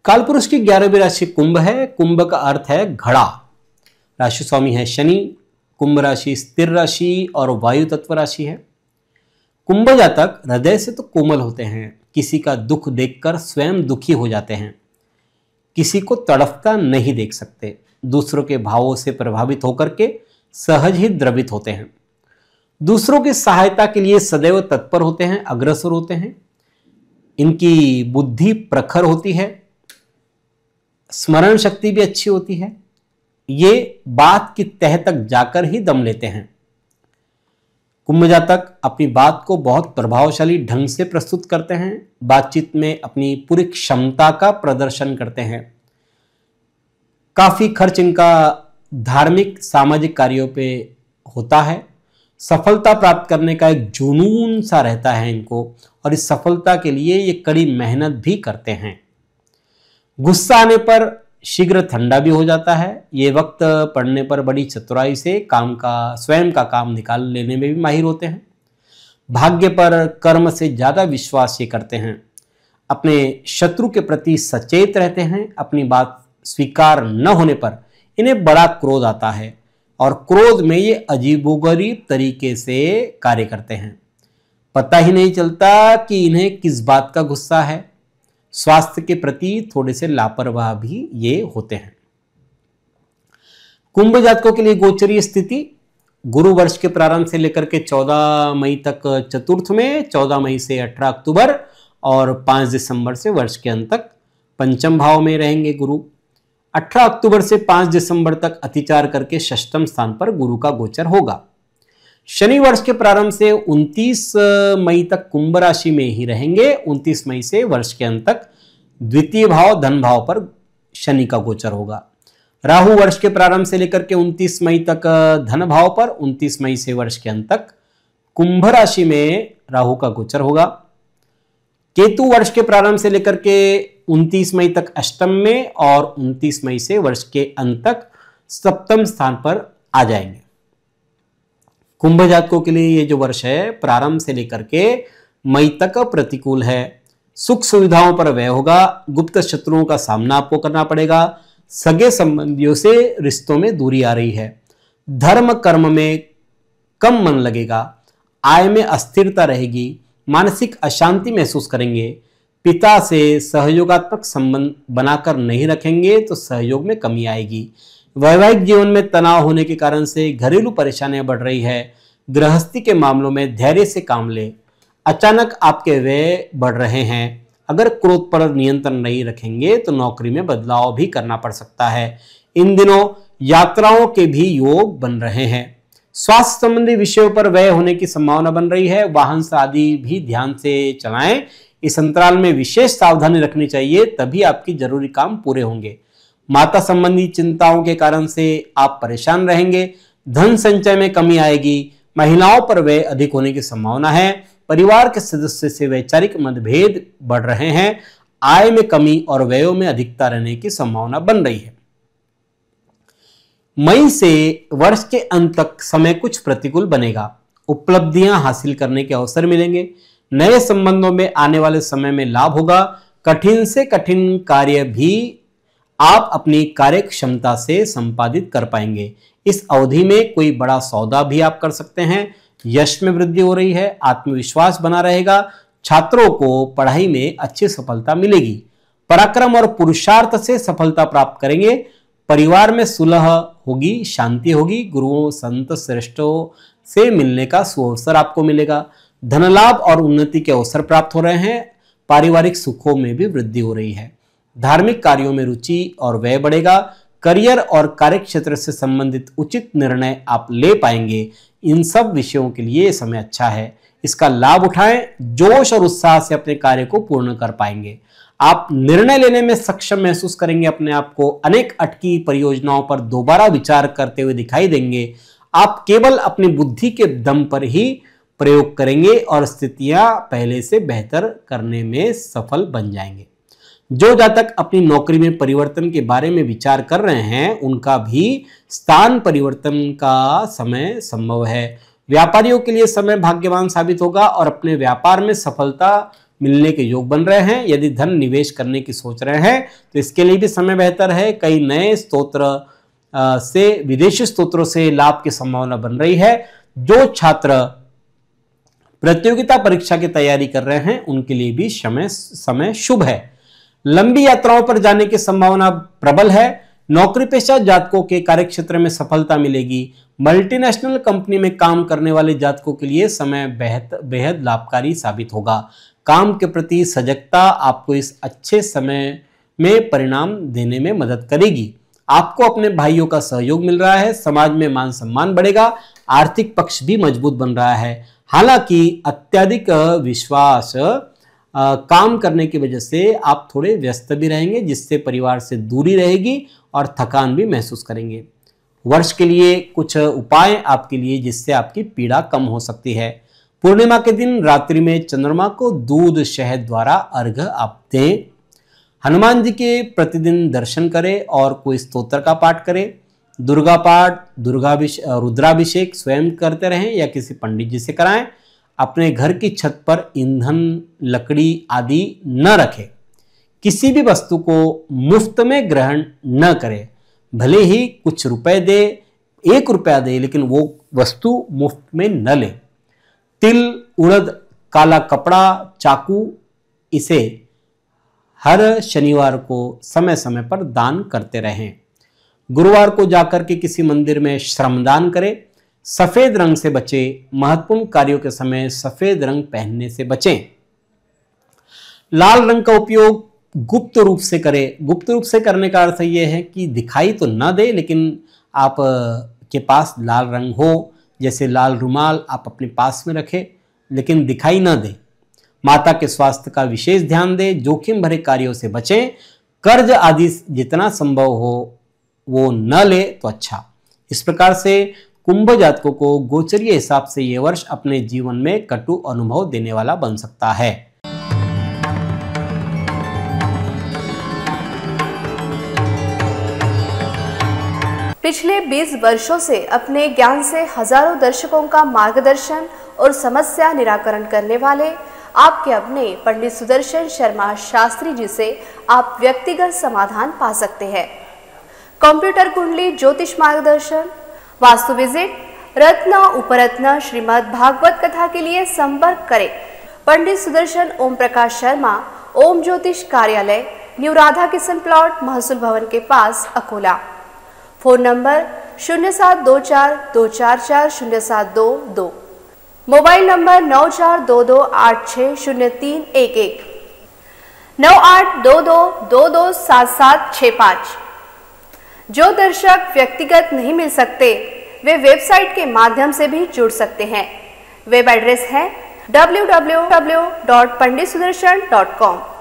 कालपुरुष की 11वीं राशि कुंभ है। कुंभ का अर्थ है घड़ा। राशि स्वामी है शनि। कुंभ राशि स्थिर राशि और वायु तत्व राशि है। कुंभ जातक हृदय से तो कोमल होते हैं, किसी का दुख देखकर स्वयं दुखी हो जाते हैं, किसी को तड़पता नहीं देख सकते, दूसरों के भावों से प्रभावित होकर के सहज ही द्रवित होते हैं, दूसरों की सहायता के लिए सदैव तत्पर होते हैं, अग्रसर होते हैं। इनकी बुद्धि प्रखर होती है, स्मरण शक्ति भी अच्छी होती है। ये बात की तह तक जाकर ही दम लेते हैं। कुंभ जातक अपनी बात को बहुत प्रभावशाली ढंग से प्रस्तुत करते हैं, बातचीत में अपनी पूरी क्षमता का प्रदर्शन करते हैं। काफी खर्च इनका धार्मिक सामाजिक कार्यों पे होता है। सफलता प्राप्त करने का एक जुनून सा रहता है इनको, और इस सफलता के लिए ये कड़ी मेहनत भी करते हैं। गुस्सा आने पर शीघ्र ठंडा भी हो जाता है। ये वक्त पड़ने पर बड़ी चतुराई से स्वयं का काम निकाल लेने में भी माहिर होते हैं। भाग्य पर कर्म से ज्यादा विश्वास ये करते हैं। अपने शत्रु के प्रति सचेत रहते हैं। अपनी बात स्वीकार न होने पर इन्हें बड़ा क्रोध आता है, और क्रोध में ये अजीबोगरीब तरीके से कार्य करते हैं। पता ही नहीं चलता कि इन्हें किस बात का गुस्सा है। स्वास्थ्य के प्रति थोड़े से लापरवाह भी ये होते हैं। कुंभ जातकों के लिए गोचरीय स्थिति गुरु वर्ष के प्रारंभ से लेकर के 14 मई तक चतुर्थ में, 14 मई से 18 अक्टूबर और 5 दिसंबर से वर्ष के अंत तक पंचम भाव में रहेंगे गुरु। 18 अक्टूबर से 5 दिसंबर तक अतिचार करके षष्ठम स्थान पर गुरु का गोचर होगा। शनि वर्ष के प्रारंभ से 29 मई तक कुंभ राशि में ही रहेंगे। 29 मई से वर्ष के अंत तक द्वितीय भाव धन भाव पर शनि का गोचर होगा। राहु वर्ष के प्रारंभ से लेकर के 29 मई तक धन भाव पर, 29 मई से वर्ष के अंत तक कुंभ राशि में राहु का गोचर होगा। केतु वर्ष के प्रारंभ से लेकर के 29 मई तक अष्टम में और 29 मई से वर्ष के अंत तक सप्तम स्थान पर आ जाएंगे। कुंभ जातकों के लिए ये जो वर्ष है प्रारंभ से लेकर के मई तक प्रतिकूल है। सुख सुविधाओं पर व्यय होगा। गुप्त शत्रुओं का सामना आपको करना पड़ेगा। सगे संबंधियों से रिश्तों में दूरी आ रही है। धर्म कर्म में कम मन लगेगा। आय में अस्थिरता रहेगी। मानसिक अशांति महसूस करेंगे। पिता से सहयोगात्मक संबंध बनाकर नहीं रखेंगे तो सहयोग में कमी आएगी। वैवाहिक जीवन में तनाव होने के कारण से घरेलू परेशानियां बढ़ रही है। गृहस्थी के मामलों में धैर्य से काम ले। अचानक आपके व्यय बढ़ रहे हैं। अगर क्रोध पर नियंत्रण नहीं रखेंगे तो नौकरी में बदलाव भी करना पड़ सकता है। इन दिनों यात्राओं के भी योग बन रहे हैं। स्वास्थ्य संबंधी विषयों पर व्यय होने की संभावना बन रही है। वाहन आदि भी ध्यान से चलाएं। इस अंतराल में विशेष सावधानी रखनी चाहिए, तभी आपकी जरूरी काम पूरे होंगे। माता संबंधी चिंताओं के कारण से आप परेशान रहेंगे। धन संचय में कमी आएगी। महिलाओं पर व्यय अधिक होने की संभावना है। परिवार के सदस्य से वैचारिक मतभेद बढ़ रहे हैं। आय में कमी और व्ययों में अधिकता रहने की संभावना बन रही है। मई से वर्ष के अंत तक समय कुछ प्रतिकूल बनेगा। उपलब्धियां हासिल करने के अवसर मिलेंगे। नए संबंधों में आने वाले समय में लाभ होगा। कठिन से कठिन कार्य भी आप अपनी कार्य क्षमता से संपादित कर पाएंगे। इस अवधि में कोई बड़ा सौदा भी आप कर सकते हैं। यश में वृद्धि हो रही है। आत्मविश्वास बना रहेगा। छात्रों को पढ़ाई में अच्छी सफलता मिलेगी। पराक्रम और पुरुषार्थ से सफलता प्राप्त करेंगे। परिवार में सुलह होगी, शांति होगी। गुरुओं संत श्रेष्ठों से मिलने का सुअवसर आपको मिलेगा। धन लाभ और उन्नति के अवसर प्राप्त हो रहे हैं। पारिवारिक सुखों में भी वृद्धि हो रही है। धार्मिक कार्यों में रुचि और व्यय बढ़ेगा। करियर और कार्य क्षेत्र से संबंधित उचित निर्णय आप ले पाएंगे। इन सब विषयों के लिए समय अच्छा है। इसका लाभ उठाएं। जोश और उत्साह से अपने कार्य को पूर्ण कर पाएंगे। आप निर्णय लेने में सक्षम महसूस करेंगे। अपने आप को अनेक अटकी परियोजनाओं पर दोबारा विचार करते हुए दिखाई देंगे। आप केवल अपनी बुद्धि के दम पर ही प्रयोग करेंगे और स्थितियां पहले से बेहतर करने में सफल बन जाएंगे। जो जातक अपनी नौकरी में परिवर्तन के बारे में विचार कर रहे हैं, उनका भी स्थान परिवर्तन का समय संभव है। व्यापारियों के लिए समय भाग्यवान साबित होगा और अपने व्यापार में सफलता मिलने के योग बन रहे हैं। यदि धन निवेश करने की सोच रहे हैं तो इसके लिए भी समय बेहतर है। कई नए स्तोत्र से, विदेशी स्तोत्रों से लाभ की संभावना बन रही है। जो छात्र प्रतियोगिता परीक्षा की तैयारी कर रहे हैं उनके लिए भी समय शुभ है। लंबी यात्राओं पर जाने की संभावना प्रबल है। नौकरी पेशा जातकों के कार्यक्षेत्र में सफलता मिलेगी। मल्टीनेशनल कंपनी में काम करने वाले जातकों के लिए समय बेहद लाभकारी साबित होगा। काम के प्रति सजगता आपको इस अच्छे समय में परिणाम देने में मदद करेगी। आपको अपने भाइयों का सहयोग मिल रहा है। समाज में मान सम्मान बढ़ेगा। आर्थिक पक्ष भी मजबूत बन रहा है। हालांकि अत्यधिक विश्वास काम करने की वजह से आप थोड़े व्यस्त भी रहेंगे, जिससे परिवार से दूरी रहेगी और थकान भी महसूस करेंगे। वर्ष के लिए कुछ उपाय आपके लिए जिससे आपकी पीड़ा कम हो सकती है। पूर्णिमा के दिन रात्रि में चंद्रमा को दूध शहद द्वारा अर्घ आप दें। हनुमान जी के प्रतिदिन दर्शन करें और कोई स्तोत्र का पाठ करें। दुर्गा पाठ, रुद्राभिषेक स्वयं करते रहें या किसी पंडित जी से कराएं। अपने घर की छत पर ईंधन, लकड़ी आदि न रखें। किसी भी वस्तु को मुफ्त में ग्रहण न करें। भले ही कुछ रुपए दे, 1 रुपया दे, लेकिन वो वस्तु मुफ्त में न ले। तिल, उड़द, काला कपड़ा, चाकू, इसे हर शनिवार को समय समय पर दान करते रहें। गुरुवार को जाकर के किसी मंदिर में श्रमदान करें। सफेद रंग से बचें। महत्वपूर्ण कार्यों के समय सफेद रंग पहनने से बचें। लाल रंग का उपयोग गुप्त रूप से करें। गुप्त रूप से करने का अर्थ यह है कि दिखाई तो न दे, लेकिन आप के पास लाल रंग हो, जैसे लाल रुमाल आप अपने पास में रखें, लेकिन दिखाई न दे। माता के स्वास्थ्य का विशेष ध्यान दें। जोखिम भरे कार्यों से बचें। कर्ज आदि जितना संभव हो वो न ले तो अच्छा। इस प्रकार से कुंभ जातकों को गोचरीय हिसाब से यह वर्ष अपने जीवन में कटु अनुभव देने वाला बन सकता है। पिछले 20 वर्षों से अपने ज्ञान से हजारों दर्शकों का मार्गदर्शन और समस्या निराकरण करने वाले आपके अपने पंडित सुदर्शन शर्मा शास्त्री जी से आप व्यक्तिगत समाधान पा सकते हैं। कंप्यूटर कुंडली ज्योतिष मार्गदर्शन, वास्तु विजिट, रत्न उपरत्न श्रीमद् भागवत कथा के लिए संपर्क करें पंडित सुदर्शन ओम प्रकाश शर्मा, ओम ज्योतिष कार्यालय, न्यू राधा किशन प्लॉट, महसूल भवन के पास, Akola. Phone number 0724244072, mobile number 9422860311, 9822227765। जो दर्शक व्यक्तिगत नहीं मिल सकते वे वेबसाइट के माध्यम से भी जुड़ सकते हैं। वेब एड्रेस है www.panditsudarshan.com।